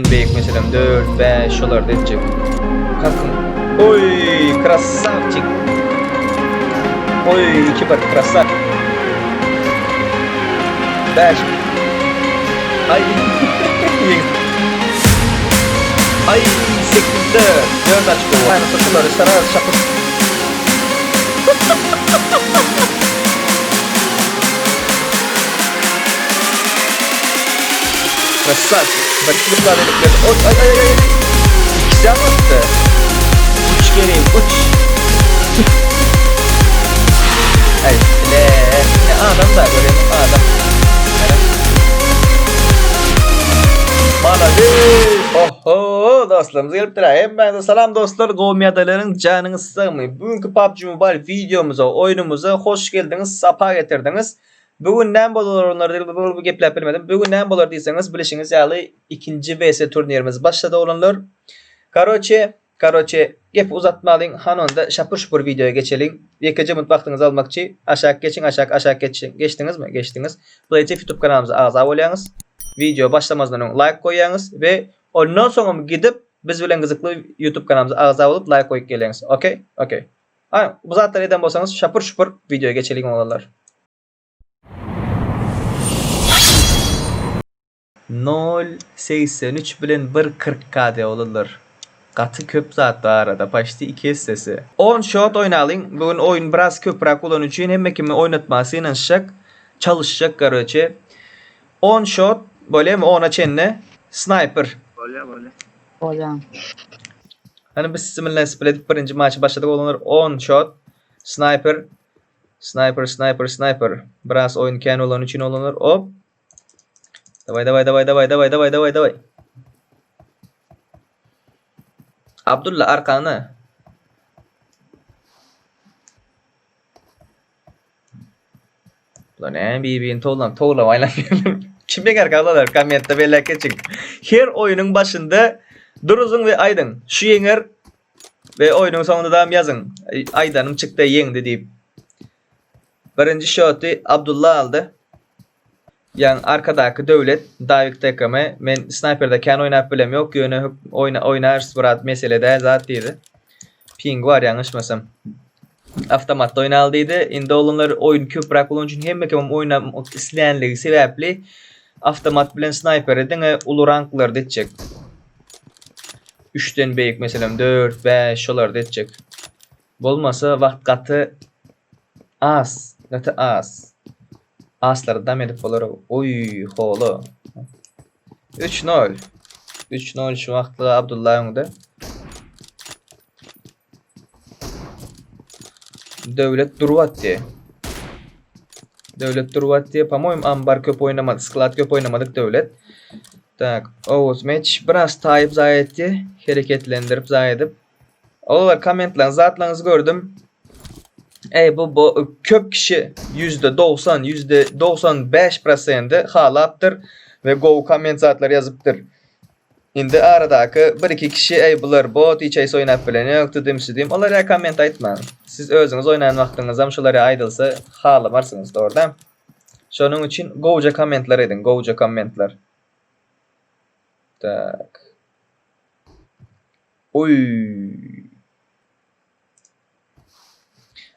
Büyük mesela 4, 5 olar diyecek. Kalkın. Oy, krasavчик. Oy, 2 bir krasav. 5. Ay. Ay, 8'de 4 açık. Yani tutuları sarar şapır. Krasavчик. Barışlıklar dedikleri. Oy, ay. İkisi attı. Uç geleyim, uç. Ay, ne adam da göreyim, adam. Oho, dostlarımız gelipdir. Hemen de salam dostlar, Qowmi adaların canınız sığmay. Bugünkü PUBG Mobile videomuza, oyunumuza hoş geldiniz, sapa getirdiniz. Bugün näme bolar onları bu geplep bilmedim. Bugün näme bolar diýseniz bilişiňiz ýaly ikinji BS turnirimiz başlady olanlar. Karoçe gep uzatmalıyım. Hanonda şapur şupur videoya geçelim. Yekece mutbaktınızı almakçı. Aşağı geçin, aşağı geçin. Geçtiniz mi? Geçtiniz. Böylece YouTube kanalımıza ağza olayınız. Video başlamazdan önce like koyuyunuz. Ve ondan sonra gidip biz bilen kızıklı YouTube kanalımıza ağza olup like koyup geliniz. Okey? Okey. Bu zaten eden bolsanız şapur şupur videoya geçelim olanlar. 0.83 bilen 1.40 KD olurlar. Katı köp zaten arada. Başta 2 sesi. 10 shot oynayalım. Bugün oyun biraz köprak olan için hem kimi oynatması inanışacak. Çalışacak karıcı. 10 shot. Böyle mi? 10'a çenne. Sniper. Böyle. Hani biz sizinle spledik birinci maçı başladık olanlar 10 shot. Sniper. Biraz oyun kendi olan için olanlar. Hop. Davay. Abdullah arkana. Lan birbirini toğlamayla. Kime arkalar kamyette belki çık. Her oyunun başında duruzun ve aydın. Şu yenger ve oyunun sonunda da yazın. Aydanım çıktı yendi deyip. Birinci shot'u Abdullah aldı. Yani arkadaki devlet Davik takımı men sniper'da kan oynayıp bilem yok yöne oynar surat meselede zatıydı. Ping var yanlışmasam. Avtomatda oynaldıydı. Indi olanlar oyun köprak olan için hem mekem oynamak isteyenliği sebepli avtomat bilen sniper edin ulu ranklar detecek. 3'ten büyük mesela 4, 5 olar detecek. Bolmasa vakt katı az. Aslar dam edip olar. Oy holo. 3-0. 3-0 şu vaqtda Abdullah'ın da. Devlet durvatdi. По-моему, ambar köp oynamadık, sklad köp oynamadık devlet. Tak, Oğuz match biraz tayip zayetti. Hareketlendirip zayedip. Olar komentlan zatlarınızı gördüm. Bu köp kişi %90, %95% halaptır ve go comment zatlar yazıptır. Indi aradaki 1-2 kişi bular bot hiç oynap bilen yoktu demsidim. Onlara comment aytman. Siz özünüz oynayan vaqtınızda şulara aydılsa halamarsınız doğrudan. Şunun için go'ca commentlar edin, go'ca commentlar. Tak. Oy.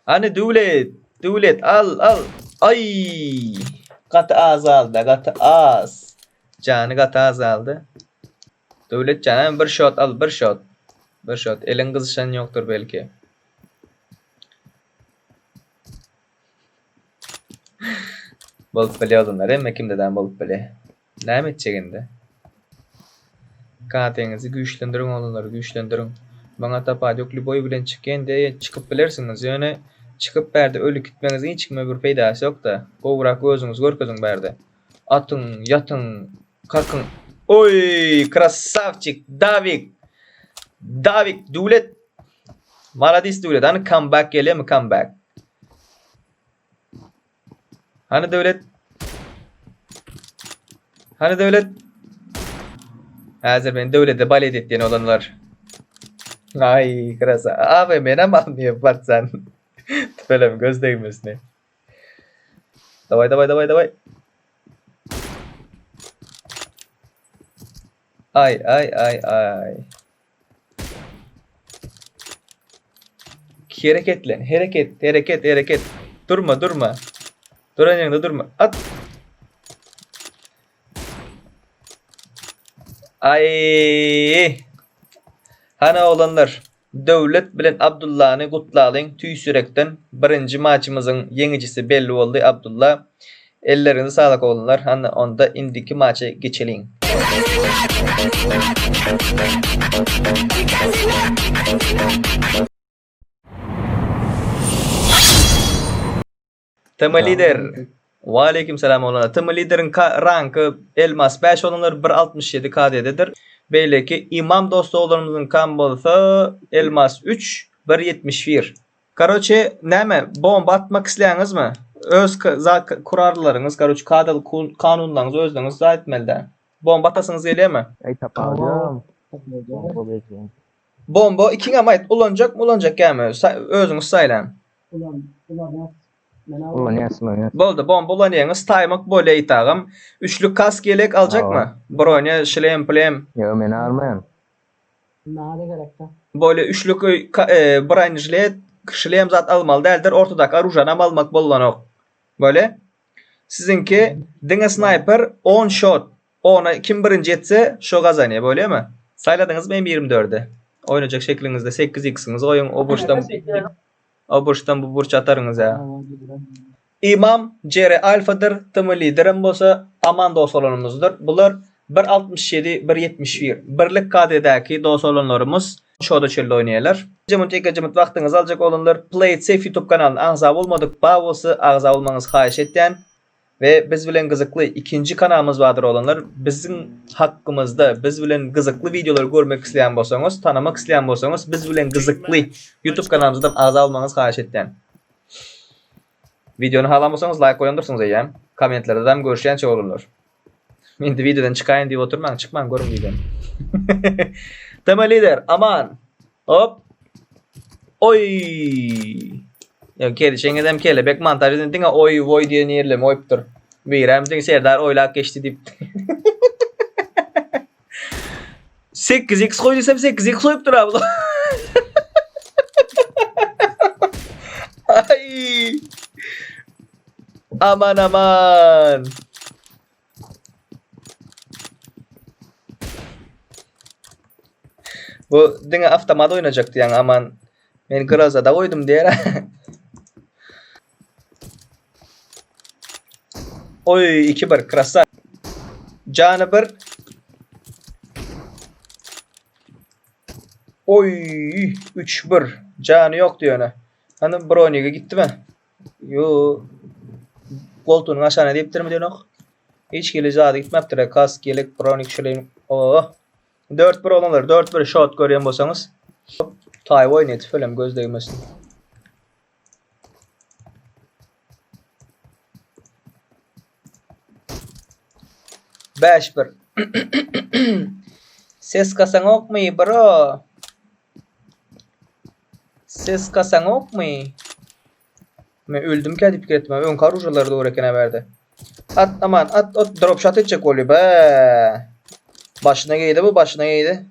Hani devlet al. Ay. Katı az aldı, katı az. Canı katı az aldı. Devlet canı bir shot al, bir shot. Elin kızışan yoktur belki. Balık bile olanlar hem kimdeden balık bile. Ne edecekinde? Katenizi güçlendirin olanları güçlendirin. Bana tapa yoklu boy bilen çıkken de çıkıp bilirsiniz yani. Çıkıp berdi ölü gitmeniz hiç çıkma bir faydası yok da. Kovrak gözünüz görkezin berdi. Atın, yatın, kalkın. Oy, krasavчик, Davik, devlet. Maladis devlet. Hani comeback geliyor mu comeback? Hani devlet? Hazır ben devlete balet ettiğin olanlar. Ay krasa. Abi benim anlıyor partsan. Tüfelem göz değmesin. Давай. Ay ay ay ay. Hareketlen. Hareket. Durma. Duran yerinde durma. At. Ay. Hana olanlar. Devlet bilen Abdullah'ını kutlayalım. Tüy sürekten birinci maçımızın yenicisi belli oldu Abdullah. Ellerinize sağlık olanlar. Hana onda indiki maça geçelim. Tema lider. Ve aleyküm selam olanlar. Tema liderin rankı elmas 5 olanlar 1.67 KD'dedir. Böyle ki imam dostu olanımızın kambolsa elmas 3 1.71. Karoçe neme bomba atmak isteyeniniz mi? Öz kurarlarınız karoçe kadal kanunlarınızı özleriniz zahit etmelidir. Bomba atasınız geliyor mu? Ay tapacağım. Bomba bekleyin. Bomba ikine ait ulanacak gelmiyor. Özünüz saylan. Ulan Boldu bomba ulanıyorsunuz. Taymak böyle itağım. Üçlük kask yelek alacak Tamam. mı? Bronya, şlem, plem. Ya ben almayayım. Böyle üçlük branjlet şlem zat almalı değildir. Ortadak arujanam almak bollanok. Böyle. Sizinki dine sniper 10 shot. Ona kim birinci etse şu kazanıyor. Böyle mi? Sayladınız benim 24'de. Oynayacak şeklinizde 8x'iniz. Oyun o burçtan bu burç atarınız ya. İmam Cere Alfa'dır. Tımı liderim bolsa aman dost olanımızdır. Bunlar 1.67 1.71. Birlik KD'deki dost olanlarımız şoda çölde oynayalar. Cemut ekacımut vaktiniz alacak olanlar Play It Safe YouTube kanalına ağza olmadık. Bağlısı ağza olmanız xahiş etten. Ve biz bilen kızıklı ikinci kanalımız vardır olanlar. Bizim hakkımızda biz bilen kızıklı videoları görmek isteyen bolsanız, tanımak isteyen bolsanız biz bilen kızıklı YouTube kanalımızdan ağza olmanız xahiş etten. Videonu halamıyorsanız like koyandırsınız eyyem. Komentlerde de görüşen şey olurlar. Şimdi videodan çıkayın diye oturmayın. Çıkmayın görün videonu. Tema lider aman. Hop. Oy. Ya kedi şengedem kelebek montajını dinle oy voy diye niyerlem oyuptur. Birem dinle Serdar oylak geçti deyip. 8x koyduysam 8x oyuptur abla. Ay. Aman. Bu dinle avtomada oynayacaktı yani aman. Ben Graz'a da koydum diye. Oy 2-1 krasa. Canı 1. Oy 3-1. Canı yok diyor ona. Hani Brony'e gitti mi? Yo. Koltuğunun aşağına deyiptir mi diyor? Hiç geleceği gitmeptir. Kask, yelek, Brony kişiliğin. Oh. 4-1 olanlar. 4-1 shot görüyen bolsanız. Tay oynayıp film göz değmesin. Beş bir. Ses kasan ok mu bro? Ses kasan ok mu? Ben öldüm ki adip gitme. Ön karujaları doğru ekene verdi. At aman at drop shot edecek oluyor be. Başına giydi bu başına giydi.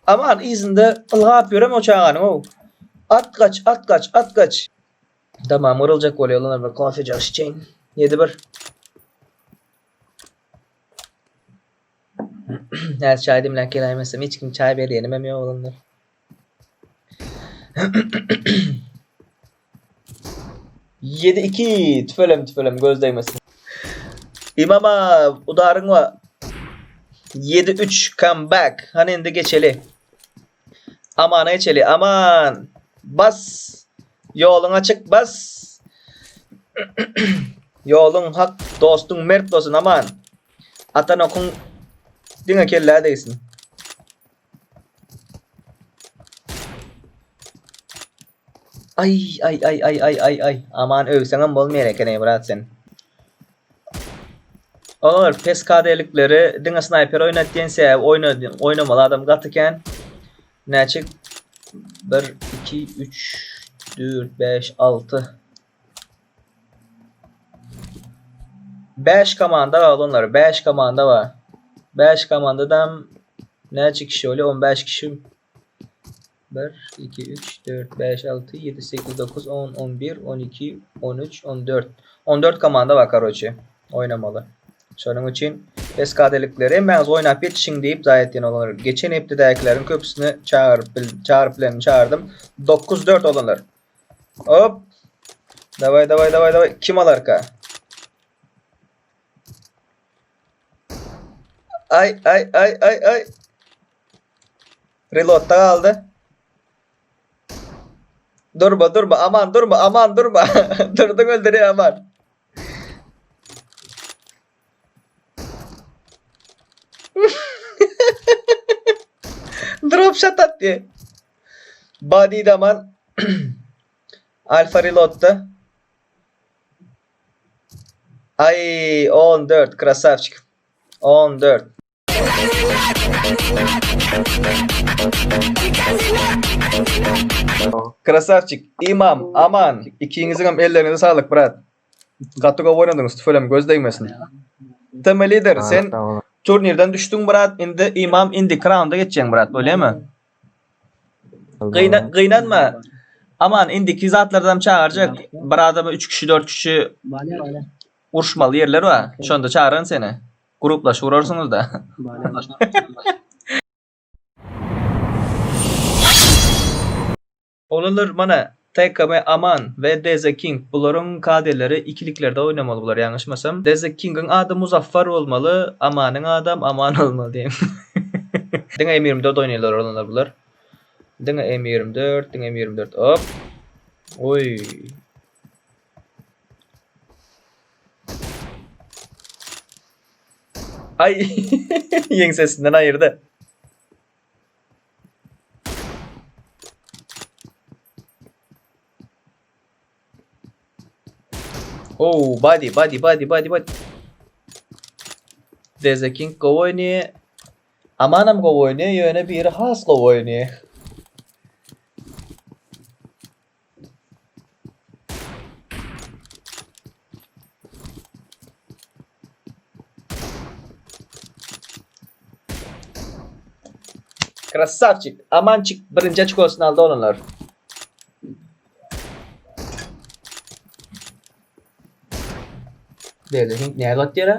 Aman izinde ılha yapıyorum o çağını o. At kaç. Tamam vurulacak oluyor lan bir konuşacak çiçeğin. 7-1. Her çay demlen kelimesem hiç kim çay ver yenemem ya olanlar. Yedi iki tüfelem göz değmesin. İmama udarın var. 7-3 comeback. Hani indi geçeli. Aman geçeli aman. Bas. Yolun açık bas. Yolun hak dostun mert olsun aman. Atan okun dine kelle değilsin. Ay. Aman övsen olmayacak keneye bırak sen. Olur PES KD'likleri dine sniper oynatkense oynamalı adam katıken ne açık 1 2 3 4 5 6 5 komanda var onları 5 komanda var. 5 komandadan Neçe kişi öyle? 15 kişi. 1, 2, 3, 4, 5, 6, 7, 8, 9, 10, 11, 12, 13, 14. 14 komanda var karoçi. Oynamalı. Şunun için eskadelikleri hemen oynayıp yetişin deyip zaten olanlar. Geçen heptidekilerin köpüsünü çağırıp çağırdım. 9-4 olanlar. Hop. Davay. Kim alır ka? Ay. Reload'da kaldı. Durma aman durma. Durdun öldürüyor aman. Drop shot attı. Body'de aman. Alfa reload'da. Ay 14 krasavçık. 14. Krasavçık, imam, aman. İkinizin hem ellerinize sağlık brat. Katıga oynadınız, tüfelem göz değmesin. Temel lider, sen Tamam. turnirden düştün brat, indi imam, indi crown'da geçeceksin brat, öyle mi? Kıynanma. Aman indiki zatlardan çağıracak. Bir adamı 3 kişi 4 kişi Vale. uruşmalı yerler var. Şonda çağırın seni. Gruplaş vurursunuz da. Olurlar mana TKM Aman ve Deze King bunların kadeleri ikiliklerde oynamalı bunlar yanlışmasam. Deze King'in adı Muzaffer olmalı, Aman'ın adam Aman olmalı diyeyim. Dine M24 oynuyorlar olanlar bunlar. Dine M24 hop. Oy. Ay yeng sesinden ayırdı. Oh, body. Deze King go oynuyor. Amanam go oynuyor. Yöne bir has go oynuyor. Krasavçık. Amançık birinci açık olsun aldı onlar. Deze King neye got yere?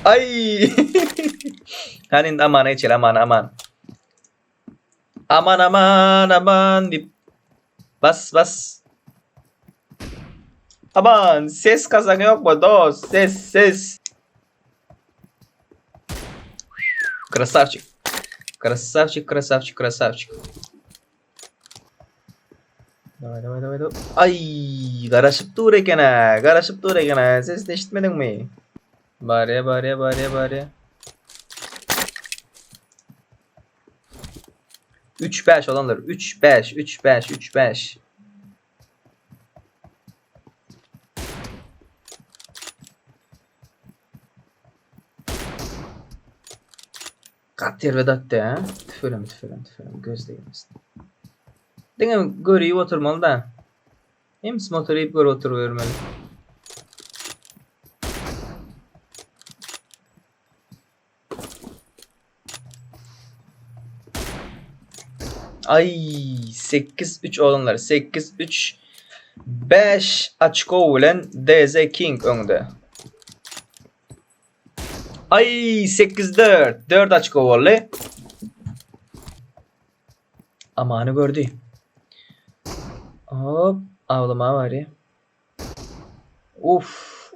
Ay. Hanin aman içeri aman. Aman dip. Bas. Aman ses kazanı yok mu dost? Ses. Krasavçık. Давай. Ay, garaşıp dururken ses de işitmedin mi? Bari. 3-5 olanlar. 3-5. Katir Vedat ha. Tüfelem. Göz değmesin. Denge görüyüp oturmalı da. Hem motoru yiyip göre oturuvermeli. Ay 8-3 olanlar. 8-3 5 açko bilen DZ King önde. Ay 8-4 4 açko vallahi. Amanı gördü. Hop avlama var ya. Of.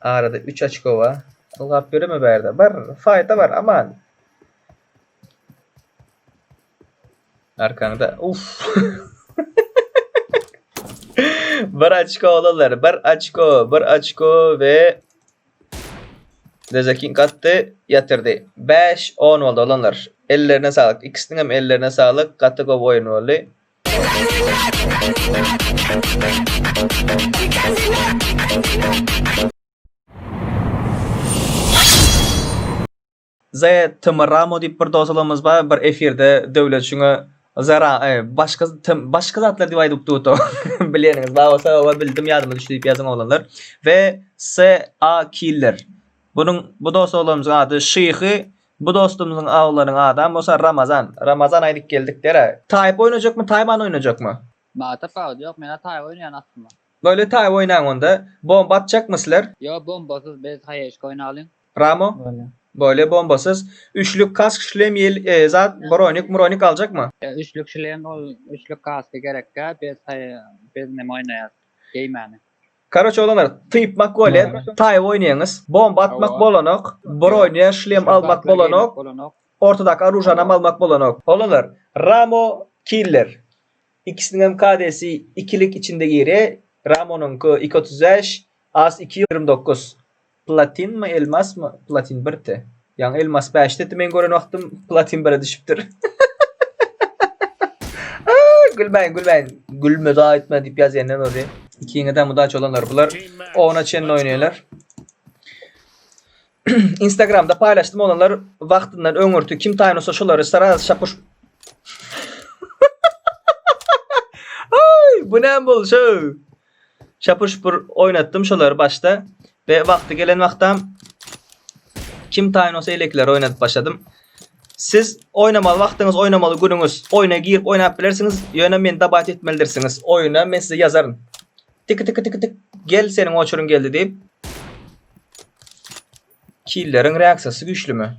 Arada 3 açko var. Allah göre mi berda? Var fayda var aman. Arkanda. Uf. Bir açko olanlar. Bir açko ve Dezekin kattı yatırdı. 5-10 oldu olanlar. Ellerine sağlık. İkisinin hem ellerine sağlık. Kattı go oyun oldu. Zaya Tımramo deyip bir dosalamız var. Bir efirde devlet şuna başka zatlar diýip aýdyp durdy. Bilýäriniz, baba bildim ýadyma düşdi diýip ýazan olanlar ve S.A. Killer. Bu dost oğlumuzun adı Şeyhi. Bu dostumuzun ağlarının adı olsa Ramazan. Ramazan aydık geldik dere. Tayyip oynayacak mı? Tayman oynayacak mı? Bata paud yok. Mena tay oynayan aslında. Böyle Tayyip oynayan onda. Bomba atacak mısınlar? Yo bombasız bez hayeşk oynalım. Ramo? Böyle. Böyle bombasız. Üçlük kask şlem zat bronik alacak mı? Üçlük şileyen ol. Üçlük kaskı gerek ka. Bez ne oynayas. Geymani. Karaç olanlar tıp mak gole Tayyip oynayanız. Bomba atmak Ova. bolanok. Bronya şlem almak bolanok. Ortadaki arujanam almak bolanok. Olanlar Ramo Killer. İkisinin KD'si ikilik içinde giri. Ramo'nun 235, Az 229. Platin mi elmas mı? Platin 1'ti. Yani elmas 5'ti. Men gören vaktim platin 1'e düşüptür. Gülmeyin. Gülme daha etme deyip yazıyanlar oraya. İki yengeden mudaç olanlar bunlar. Ona çenle oynuyorlar. Instagram'da paylaştım olanlar vaktinden öngörtü. Kim tayin olsa şuları sıra şapış. Bu ne bol şu? Şapır şupur oynattım şuları başta. Ve vakti gelen vaktam kim tayin olsa elekler oynatıp başladım. Siz oynamalı vaktiniz, oynamalı gününüz. Oyuna girip oynayıp bilirsiniz. Yönemen dabat etmelidirsiniz. Oyuna ben size yazarım. Tık. Gel senin oçurun geldi deyip. Killerin reaksiyası güçlü mü?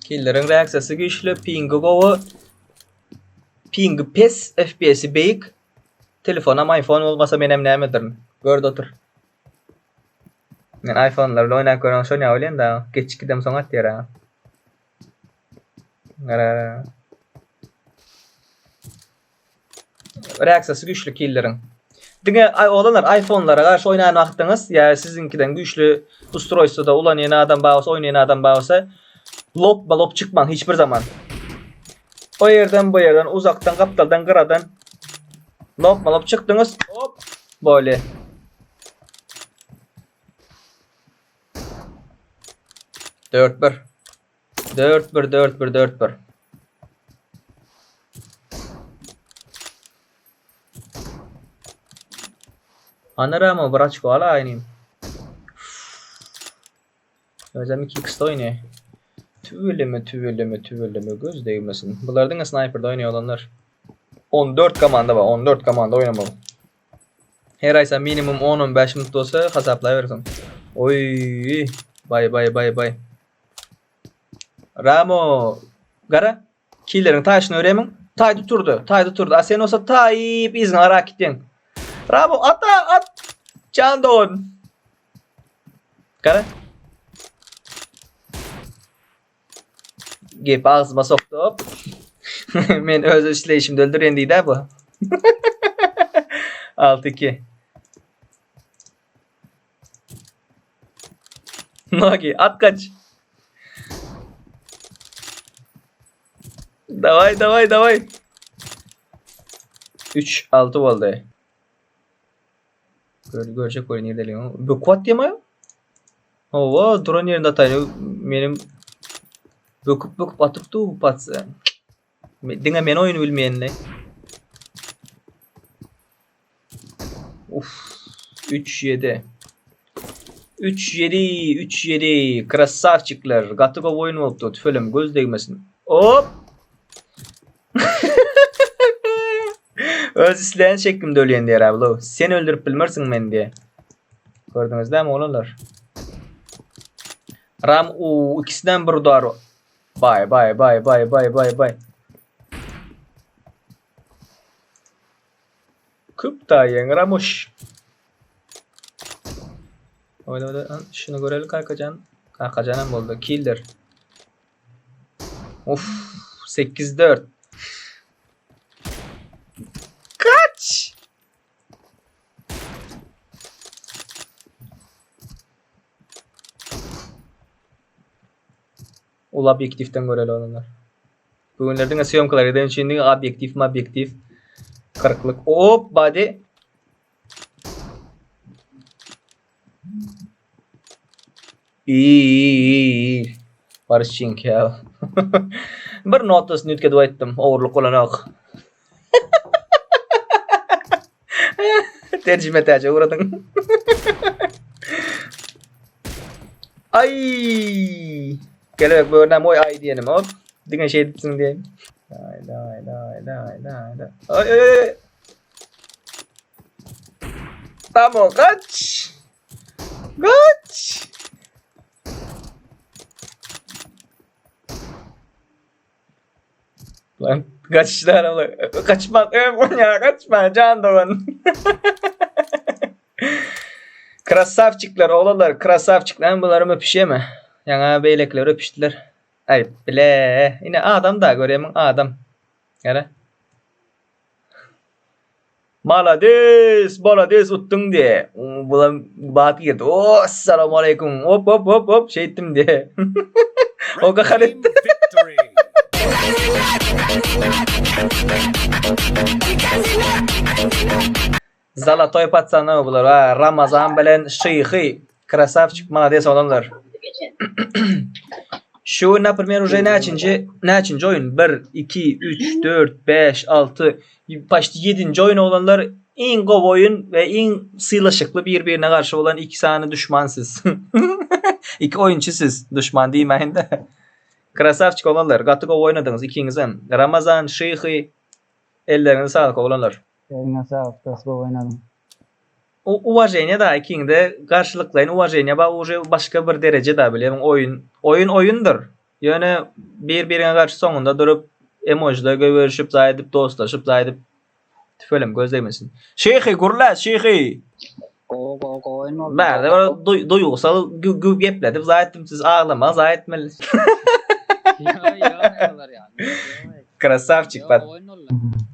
Killerin reaksiyası güçlü. Ping pes. FPS'i beyik. Telefonam iPhone olmasa benim neymedir? Gördü otur. Ben iPhone'larla oynayan koyan şon ya öyle da. Geç gidem son at yara. Reaksiyası güçlü killerin. Dine olanlar iPhone'lara karşı oynayan vaktiniz ya sizinkiden güçlü ustroysa da ulan adam bağırsa oynayan adam bağırsa lop çıkman hiçbir zaman. O yerden bu yerden uzaktan kaptaldan kıradan lop çıktınız hop böyle. Dört bir. Anarama Braçko ala aynıyım. Özlem 2x'de oynuyor. Tüvelleme göz değmesin. Bunlardan sniper'da oynuyor olanlar. 14 komanda var. 14 komanda oynamalı. Her aysa minimum 10-15 minut olsa hesaplayıverirsin. Oy. Bay. Ramo. Gara. Killer'in taşını öğrenin. Taydı turdu. Sen olsa Tayyip izin ara gittin. Ramo at. Can don. Gara. Gep ağzıma soktu hop. Men öz işleyişimde öldüren değil bu. 6-2. Nogi at kaç. Davay. 3-6 oldu. Görecek oyun irdeliyor. Bu kuat diye mi? Ova drone yerinde atayım. Benim Böküp atıp bu patsa. Dinle men oyunu bilmeyenle. Uf. 3-7. 3-7. Krasavçıklar. Gatıkov oyun oldu. Tüfelim göz değmesin. Hop. Öz isleyen şeklimde öleyen diye abi. Sen öldürüp bilmersin men diye. Gördünüz değil mi oğlanlar? Ram ikisinden bir doğru. Bay. Kupta yang Ramoş. Oyda şunu görelim Kalkacan oldu. Killer. Of 8-4. Kaç? Ol objektiften görelim olanlar. Bugünlerden syomkalardan şimdi objektif. Kırıklık. Hop body. İyi. Barış Çink ya. Bir notasını yütkedi ettim. Oğurluk olan yok. Tercüme tercih uğradın. Ay. Gelebek böyle moy ay diyelim hop. Dine şey etsin diye. Day. Ay. Tamam kaç. Kaç. Lan kaçlar oğlum. Kaçma. Ya kaçma can doğan. Krasavçıklar oğlalar. Krasavçıklar bunları öpüşeme. Yana beylekler öpüştüler. Ay bile. Yine adam da göreyim adam. Yana. Malades uttun diye. Bulan bat girdi. Oh, assalamu aleyküm. Hop şey ettim diye. O kadar etti. Zalatoy patsana bular. Ha, Ramazan bilen şeyhi. Krasavçık malades olanlar. Şu например уже neçinci oyun? 1, 2, 3, 4, 5, 6, başta 7. oyun olanlar en gov oyun ve en sıylaşıklı birbirine karşı olan iki tane düşmansız. İki oyuncu siz. Düşman demeyin de. Krasavçık olanlar. Katı gov oynadınız ikinizin. Ramazan, Şeyhi ellerine sağlık olanlar. Eline sağlık. Tasbih oynadım. Уважение da ikinde karşılıklayın. Уважение ba başka bir derece da biliyorum. Oyundur. Yani birbirine karşı sonunda durup emojide görüşüp zayedip dostlaşıp zayedip tüfelim gözlemesin. Şeyhi gurla şeyhi. Go oyun oldu. Ben de böyle duygusal güp yepledim. Zayettim siz ağlama zayetmeli. Yok yani. Krasavçık bak. Oyun oldu.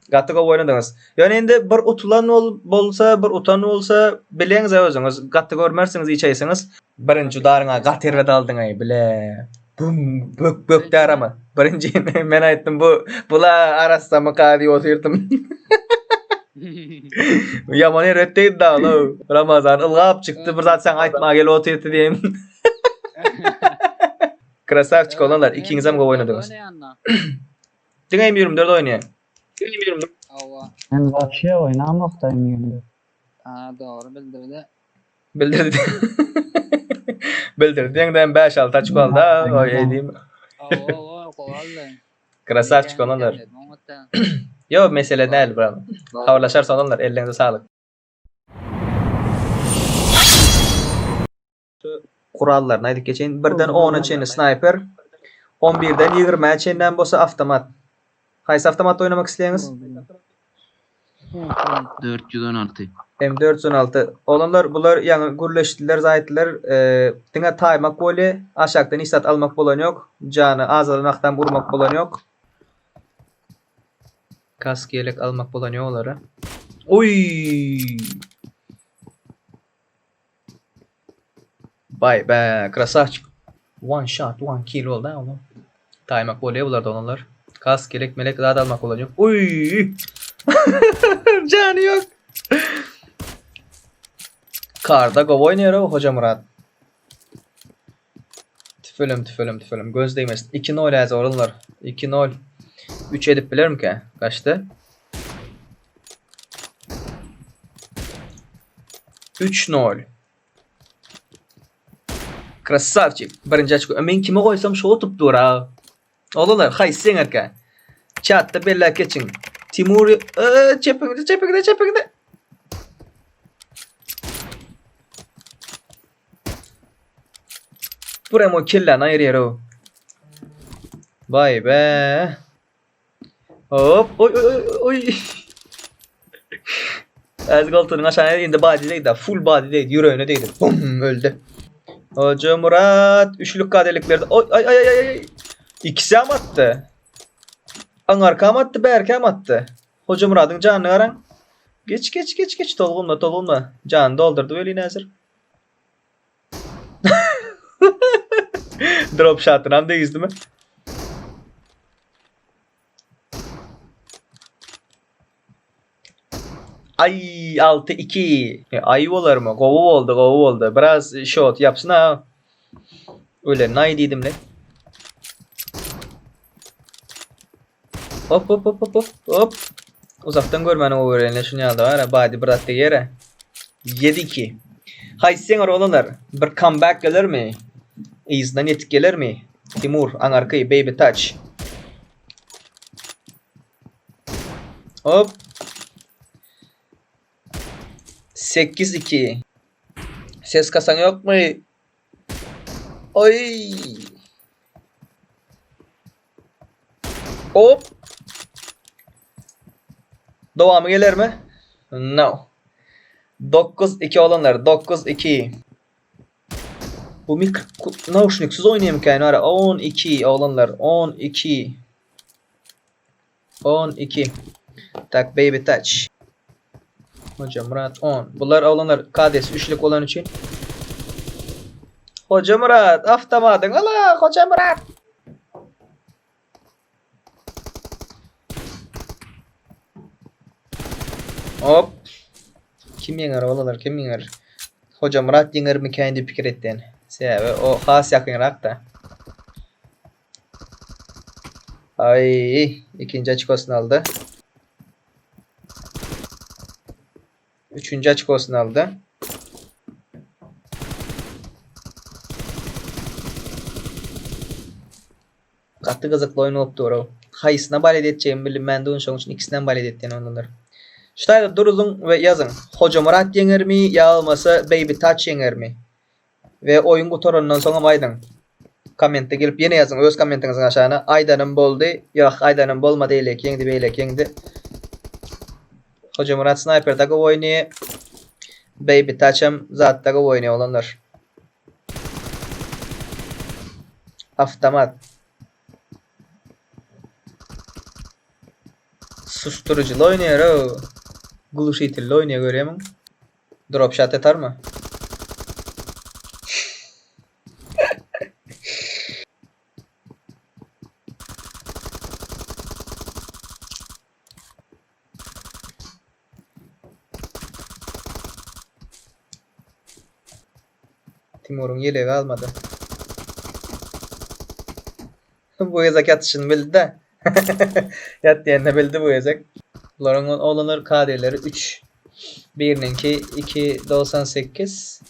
Gatıga oynadınız. Yani endi bir utulan bolsa, bir utan olsa bileňiz özüňiz. Gaty görmersiniz, içeýsiňiz. Birinji daryňa gaterwe daldyňy bile. Bum bök arama. Birinji men aýtdym bular arasynda mykady otyrdym. Yaman eretdi da ol. Ramazan ılgap çykdy. Bir zat sen aýtma gel otyrdy diýim. Krasavçık olanlar ikiňiz hem oynadınız. Diňeýim 24 oýnaýan. Ava. Ben vahşiye oynamaktayım yani. Doğru bildirdi. Bildirdi. Bildirdi. Diňden 5-6 açık oldu. Oy edeyim. Kovallı. Krasavçık olanlar. Yo mesele değil bro. Havalaşar sonlar ellerinize sağlık. Kurallar neydi geçen? 1'den 10'a çeyni sniper. 11'den 20'ye çeynden bolsa avtomat. Haysi avtomat oynamak isteýäňiz? 416. M416. Olanlar bular ýa-ni gürleşdiler, zaýtdylar. Diňe taýmak boli, aşakdan istat almak bolan ýok. Jany azalmakdan burmak bolan ýok. Kask yelek almak bolan ýok olara. Oy! Bay be, krasavçık. One shot, one kill oldu ha oğlum. Taýmak boli bularda olanlar. Kask yelek melek zat almak bolan ýok. Oy! Canı yok. Karda gov oynayar Hoca Murat. Tüfelim. Göz değmesin. 2-0 yazı oralar. 2-0. 3 edip bilirim ki. Kaçtı? 3-0. Krasavçık. Birinci açık. Men kime koysam şu otup dur ha. Olalar. Hay sen erken. Chatta bella geçin. Timur çepekde. Buraya killan ayır o. Vay be. Hop. Oy. Azgaltının aşağıya indi body'deydi. Full body'deydi. Yüreğine değdi. Bum öldü. Hoca Murat. Üçlük kadeliklerde. Ay. İkisi am attı. Anarka mı attı, Berke mi attı? Hoca Murad'ın canını aran. Geç. Tolgunma. Canını doldurdu öyle hazır. Drop shot'ını hem de yüzdü mü? Ay 6-2. Ayı olur mu? Govu oldu. Biraz shot yapsın ha. Öyle nay dedim ne? Hop hop hop hop hop hop. Uzaktan görmeni o öğrenle şunu aldı var ya. Badi bıraktı yere. 7-2. Hay sen oğlanlar. Bir comeback gelir mi? İzden yetik gelir mi? Timur, Anarkayı, Baby Touch. Hop. 8-2. Ses kasan yok mu? Oy. Hop. Devamı gelir mi? No. 9-2 olanlar. 9-2. Bu naushniksiz oynayayım ki yani. 12 olanlar. 12. 12. Tak Baby Touch. Hoca Murat 10. Bunlar olanlar KDS 3'lük olan için. Hoca Murat aftamadın. Allah Hoca Murat. Hop. Kim yener oğlanlar kim yener? Hoca Murat yener mi kendi fikir ettiğin? Sebebi o has yakınrak da. Ay ikinci açık olsun aldı. Üçüncü açık olsun aldı. Katı kızıklı oyun olup doğru. Hayısına baled edeceğim bildim ben de onun için ikisinden baled ettiğini onları. İşte durulun ve yazın. Hoca Murat yener mi ya olmasa Baby Touch yener mi? Ve oyun kuturondan sonra aydın. Komente gelip yine yazın. Öz komentinizin aşağına. Aydan'ın boldu. Yok Aydan'ın bolmadı. Eylek yendi. Beylek yendi. Hoca Murat Sniper takı oynuyor. Baby Touch'ım zat takı oynuyor olanlar. Avtomat. Susturuculu oynuyor o. Gluşitilli oynuyor görüyor musun? Drop shot atar mı? Timur'un yeleği almadı. Bu yazak yatışını bildi de. Yat diyenle bildi bu yazak. Bunların olanlar KD'leri 3. Birininki 2.98.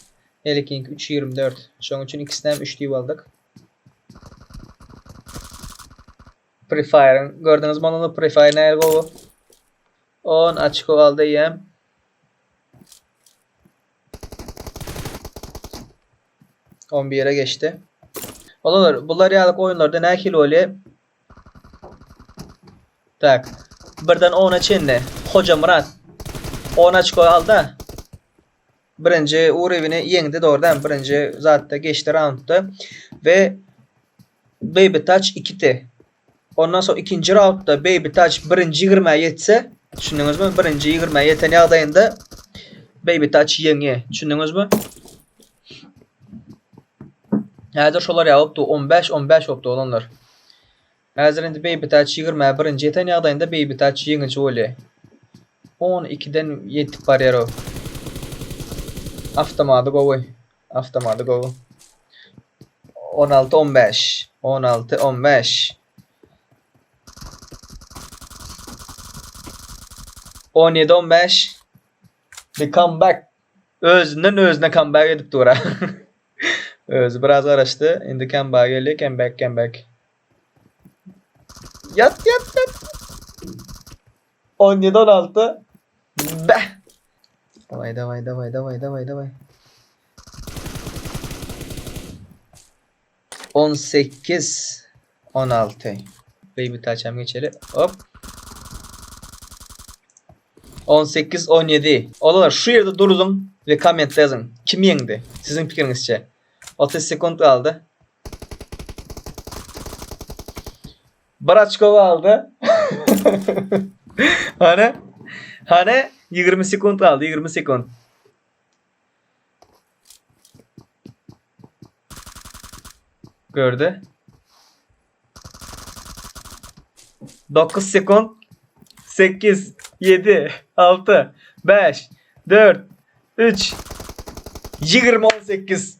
Elikinki 3.24. Şu an için ikisinden 3 diye aldık. Prefire'ın gördünüz mü onu? Prefire nerede o? 10 açık o aldı yem. Bir yere geçti. Olanlar bunlar yağlık oyunlarda ne kilo oluyor? Tak. Birden 10'a çinli. Hoca Murat 10 açık aldı. Birinci Urevini yendi doğrudan. Birinci zaten geçti roundda. Ve Baby Touch 2'ti. Ondan sonra ikinci roundda Baby Touch birinci 20'ye yetse. Düşündünüz mü? Birinci 20'ye yeten yağdayında Baby Touch yenge. Düşündünüz mü? Hazır şolar yapıptı. 15 oldu olanlar. Hazır indi Baby Touch 20'ye birinci yeten yağdayında Baby Touch yengici oluyor. 12'den 7 bariyer o. Aftamadı govu. 16-15. 16-15. 17-15. Bir comeback. Özüne comeback edip dura. Özü biraz araştı. Indi comeback geliyor. Comeback. Yat. 17-16. Beh. Davay. 18-16. Baby Touch'am geçelim. Hop. 18-17. Olanlar şu yerde durun ve komentte yazın. Kim yendi? Sizin fikrinizce. 30 sekund kaldı. Baraçkova aldı. Hani 20 sekund kaldı. 20 sekund. Gördü. 9 sekund. 8 7 6 5 4 3 20-18.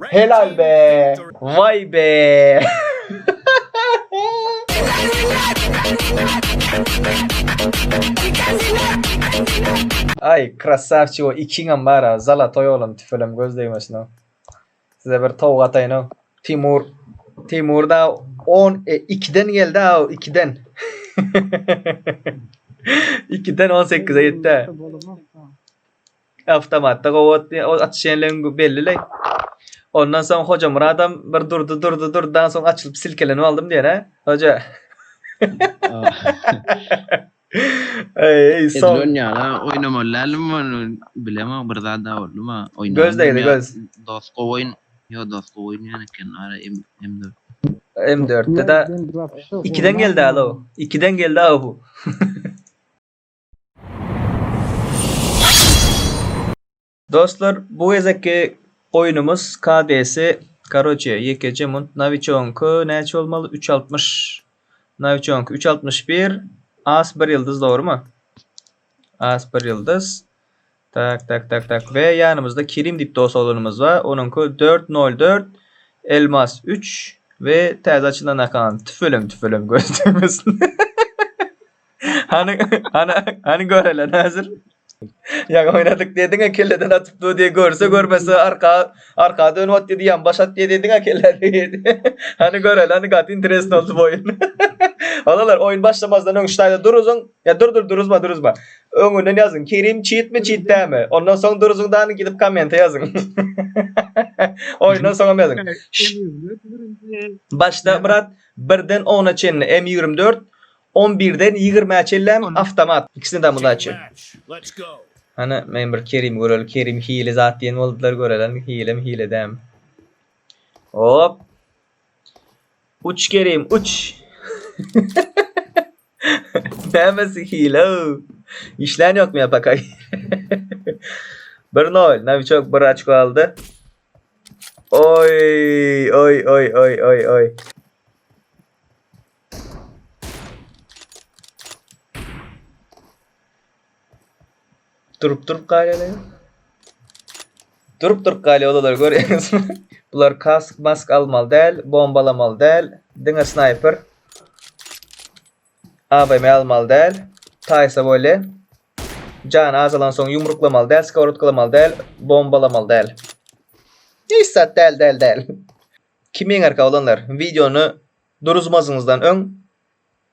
Helal be. Vay be. Ay krasavçı o ikingam bara zalatoy oğlum tüfelem göz değmesin o. Size bir tavuk atayın o. Timur da 2'den geldi ha 2'den. 2'den 18'e gitti. Avtomatta o atışenlerin belli. Ondan sonra hocam adam bir durdu. Daha sonra açılıp silkelenip aldım diye ne? Hoca. Ey son. Edilon ya oynamalarım mı bilemem bir daha oldu mu? Gözdeydi göz. Dosko oyun. Yo dosko oyun yani kenara M4. M4'te de 2'den geldi hala o. 2'den geldi ha bu. Dostlar bu ezeki oyunumuz KDS Karoçe Yekecemont Navichonku neçe olmalı 360 Navichonku 361 As bir yıldız doğru mu? As bir yıldız. Tak ve yanımızda Kirim dip dost olanımız var. Onunku 404 Elmas 3 ve tez açılan akan tüfölüm gösterimiz. hani göreler hazır. Ya oynadık dedin akelleden atıp dur diye görmese arka dön ot dedi yan başat diye dedin akeller dedi. Hani göreler hani gat interest oldu bu oyun. Alalar oyun başlamazdan ön ştayda duruzun ya duruzma. Önünden yazın Kerim cheat mi cheat değil mi? Ondan sonra duruzundan gidip komente yazın. Oyundan sonra yazın. Başta Murat 1'den 10'a çenli M24 11'den 20'ye çellem avtomat. İkisini de bunu açıyor. Hani member Kerim görel Kerim hile zat diyen oldular görelen hile dem. Hop. Uç Kerim uç. Demesi hile. İşlen yok mu yapakay? Bir nol. Navi çok bir açık aldı. Oy. Durup galiba. Durup galiba odalar görüyorsunuz mu? Bular kask mask almalı değil, bombalamalı değil. Dine sniper. AVM almalı değil. Taysa böyle. Can azalan son yumruklamalı değil, skavrutkalamalı değil, bombalamalı değil. Neyse değil. Kimin arka olanlar videonu duruzmazınızdan ön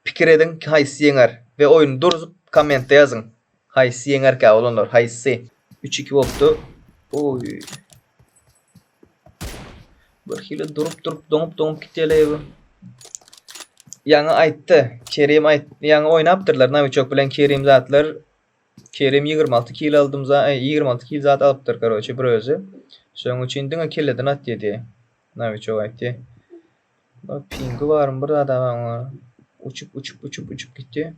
fikir edin haysi yener ve oyunu duruzup komente yazın. Haysi yener ka olanlar haysi 3-2 oldu. Oy. Bir hile durup donup gittiler bu. Yanı aytdı. Kerim aytdı. Yanı oynaptırlar. Navi çok bilen Kerim zatlar. Kerim 26 kill aldım za 26 kill zat alıptır karoçe bir özü. Şoň üçin diňe kelleden at dedi. Navi çok aytdı. Bak pingi var mı burada adam uçup gitti.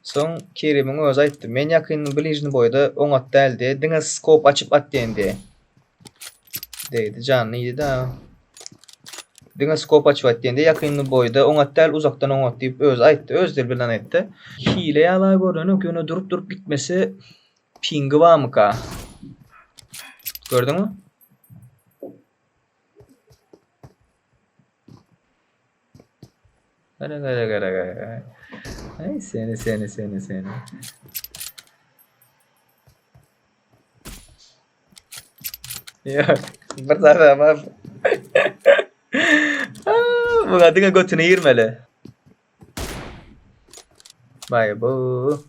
Son Kerim'in öz aytdı. Men yakın bilinçli boyda on at deldi. Diňe skop açıp at dendi. Deydi canlı idi da. Diňe skop açıp at dendi. Yakın boyda on at del uzaktan on at deyip öz aytdı. Özdür bilen aytdı. Hile ala görünüp göne durup gitmesi pingi var mı ka? Gördün mü? Gara. Ay seni. Ya, bertanya apa? Bu kadına götünü yirmeli. Vay bu.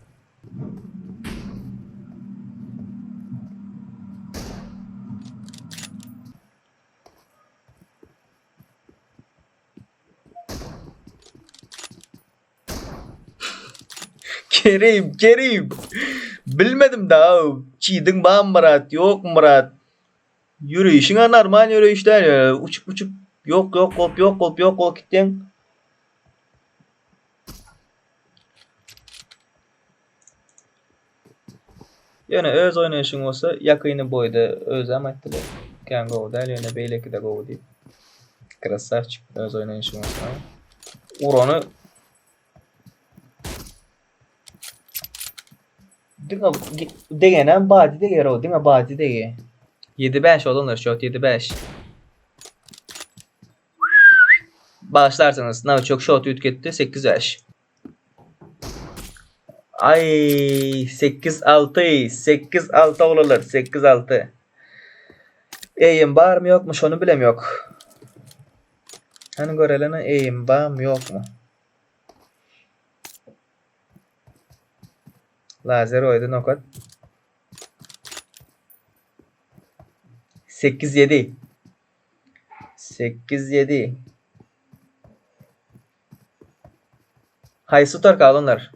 Kerim. Bilmedim daha. Çiğdin bağ Murat, yok Murat. Yürüyüşüne normal yürüyüşler ya. Uçup yok kol gittin. Yani öz oynayışın olsa yakını boyda öz amattılar. Kan go der yani beyleki de go deyip. Krasavçık öz oynayışın olsa. Uranı degenen badi de yer o değil mi? Badi de 7-5 olanlar shot 7-5. Başlarsanız nav çok shot ütketti 8-5. Ay 8-6 8-6 olalar 8-6. Eğim var mı yok mu şonu bilem yok. Hani görelene eğim var mı yok mu? Lazer oydu nokat. 8-7 8-7 Haysı tutar kalınlar.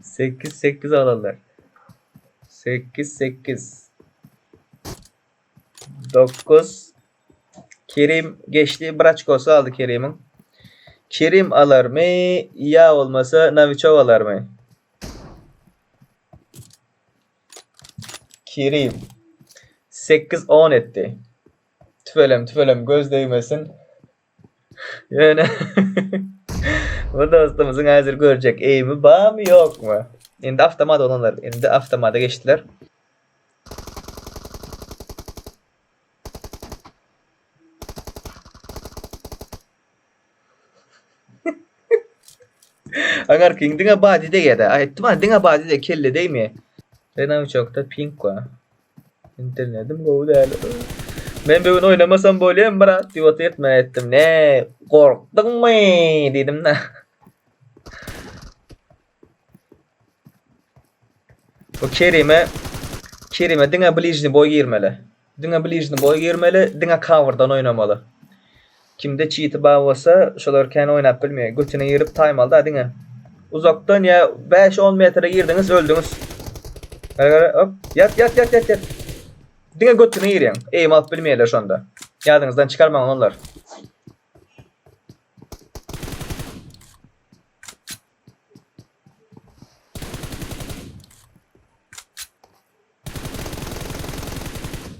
Sekiz sekiz alırlar. 8-8 9 Kerim geçti. Braçkosu aldı Kerim'in. Kerim alır mı? Ya olmasa Naviçov alır mı? Kerim 8-10 etti. Tüfelem göz değmesin. Yani bu dostumuzun hazır görecek eğimi var mı yok mu? Şimdi avtomada olanlar. Şimdi avtomada geçtiler. Agar king dinga badi de gede. Ay tuma dinga badi de kelle değil mi? Renam çok da pink var. İnternetim go değerli. Ben bugün oynamasam böyle mi bırak? Divat etme ettim. Ne? Korktun mu? Dedim ne? Bu Kerim'e dinga blижний boy girmeli. Dinga blижний boy girmeli. Dinga cover'dan oynamalı. Kimde cheat'i bağlasa şolar kendi oynap bilmiyor. Götüne girip time aldı dinga. Uzaktan ya 5-10 metre girdiniz öldünüz. Hop yat. Dinga götüne giriyen. Eğim alıp bilmeyeler şu anda. Yadınızdan çıkarmayın onlar.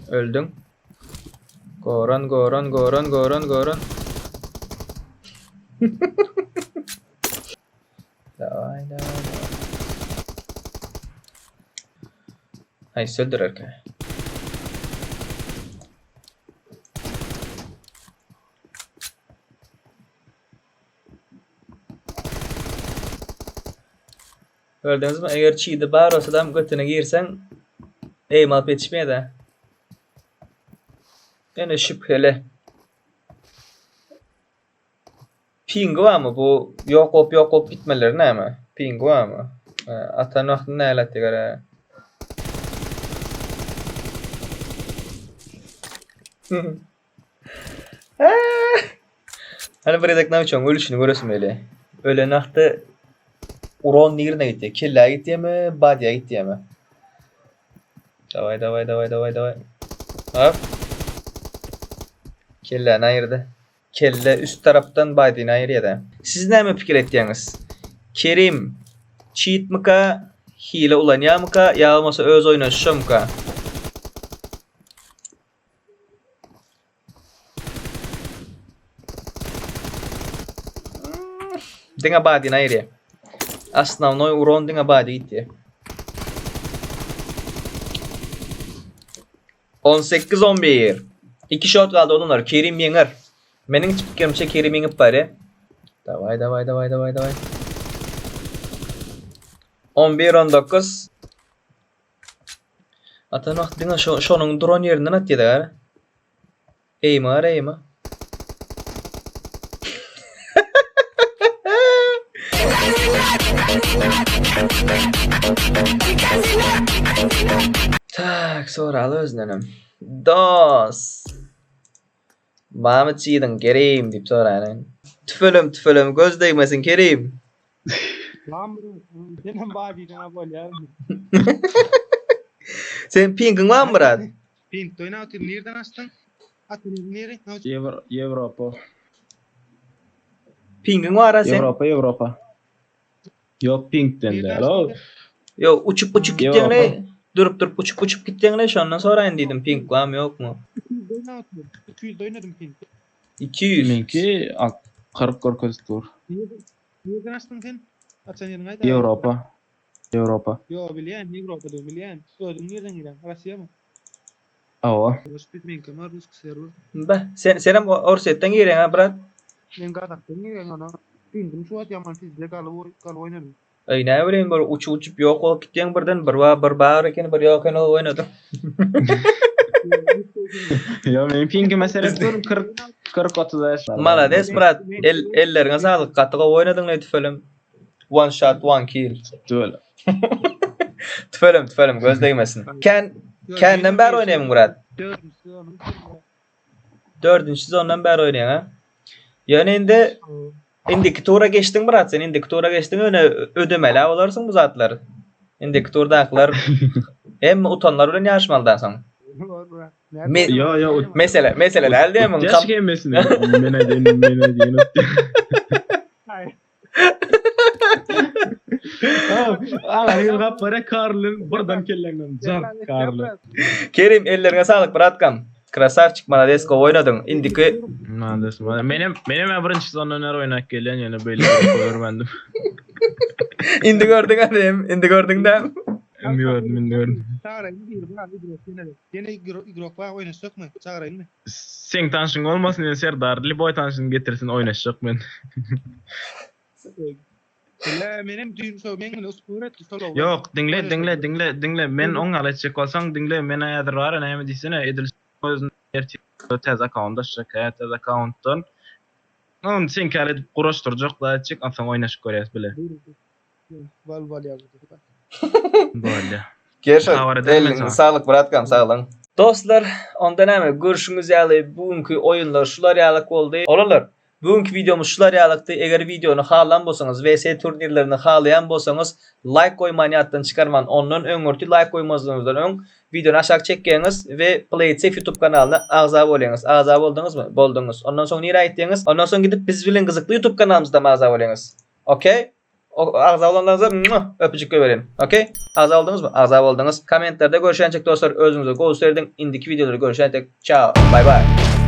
Öldün. Goran. Davay. Hay söldür arkaya. Gördünüz mü? Eğer çiğdi bağır olsa da götüne girsen eğim alıp yetişmeye de. Yani şüpheli. Ping var mı? Bu yok hop gitmeleri ne mi? Ping var mı? Atan vakti ne etti göre? Hani bir edek ne uçan ölüşünü görüyorsun böyle. Öyle nakti Uron nerine gitti? Killa gitti mi? Badya gitti mi? Davay. Hop. Killa nerede? Kelle üst taraftan Badya nerede da? Siz ne mi fikir ettiğiniz? Kerim cheat mıka? Hile ulan ya mıka? Ya olmasa öz oynaşıyor mıka? Dinga Badya nerede? Основной урон dinga Badya gitti. 18-11. 2 shot kaldı onlar. Kerim yener. Benim fikrimce Kerim yenip bari. Davay. 11-19. Atan vaktina şonun drone yerinden at yedi gara. Eğme. Tak, soralı öznenim. Dos. Bana çiğdin Kerim deyip sorayın. Tüfelim göz değmesin Kerim. Lan bro, benim babiden böyle. Sen pingin var mı Murat? Pint oyna atır nereden açtın? Atır nere? Европа. Pingin var ha sen. Европа. Yok Pink'ten de. Hello. Yo uçup gittin ne? Durup uçup gittin ne? Şondan sorayın dedim ping var mı yok mu? Oyna atır. 200 oynadım pint. 200. Minki 40 korkuz tur. Nereden açtın sen? Açan yerin ayda. Europa. Europa. Yo bilýän, Ýewropada bilýän. Özüň ýerden giren. Russiýa mı? Awa. Spitmen kamar Rus server. Sen hem Orset'ten giren ha brat. Men gadakdan giren ona. Dindim şu at yaman sizde galy oynadım. Ay ne bileyim böyle uçup yok olup gitken birden bir bağır eken bir yok eken oynadım. Ya men pingim meselesi 40 30 yaş. Malades brat. Ellerine sağlık. Katıga oynadın ne tüfelim. One shot, one kill. Öyle. Tüfelim göz değmesin. Kendinden beri oynayayım Murat. 4. sezondan beri oynayan ha. Yani indiki tura geçtin Murat sen indiki tura geçtin öne ödemeli olarsın bu zatları. Indiki turdakiler hem utanlar öyle yaşmaldan sonra. Ya Mesele elde değil mi? Yaş gelmesin. Menedin. Ağır kapara Karl'ın buradan kellenden can Karl'ın. Kerim ellerine sağlık Bratkam. Krasavçık Maladesko oynadın. Indiki Malades. Benim birinci sezon öner oynak gelen yani böyle görmendim. indi gördün adam. Indi gördün de. Indi gördüm. Çağırayım bir bana bir yine igrok var oynaşacak mı? Çağırayım mı? Sen tanışın olmasın yani Serdar Liboy tanışın getirsin oynaşacak ben. La benim düğün söylemeyin uspuret solo. Yok dinle men on alacak olsan dinle men ayadır var ne mi disine edil özün tez account'da şirket tez account'tan on sen kale kuruşturacak da çık asan oynaş görüyoruz bile. Val ya. Böyle. Gerçek. Havar edelim Eline sana. sağlık Bratkam sağ olun. Dostlar ondan hemen görüşünüz yalı bugünkü oyunlar şular yalık oldu. Olalar. Bugünkü videomuz şular yalıktı. Eğer videonu halan bolsanız VS turnirlerini halayan bolsanız like koymayı attan çıkarman onun öňürti like koymazlığınızdan öň videonu aşağı çekkeňiz ve Play It Safe YouTube kanalına agza bolýaňyz. Agza boldunuz mu? Boldunuz. Ondan soň nire aýtdyňyz? Ondan soň gidip biz bilen gyzykly YouTube kanalymyzda agza bolýaňyz. Okey? Agza olanlarınıza öpücük göberin. Okey? Agza oldunuz mu? Agza oldunuz. Kommentlerde görüşençek dostlar özünüze gösterdim. Indiki videoları görüşençek. Ciao. Bye bye.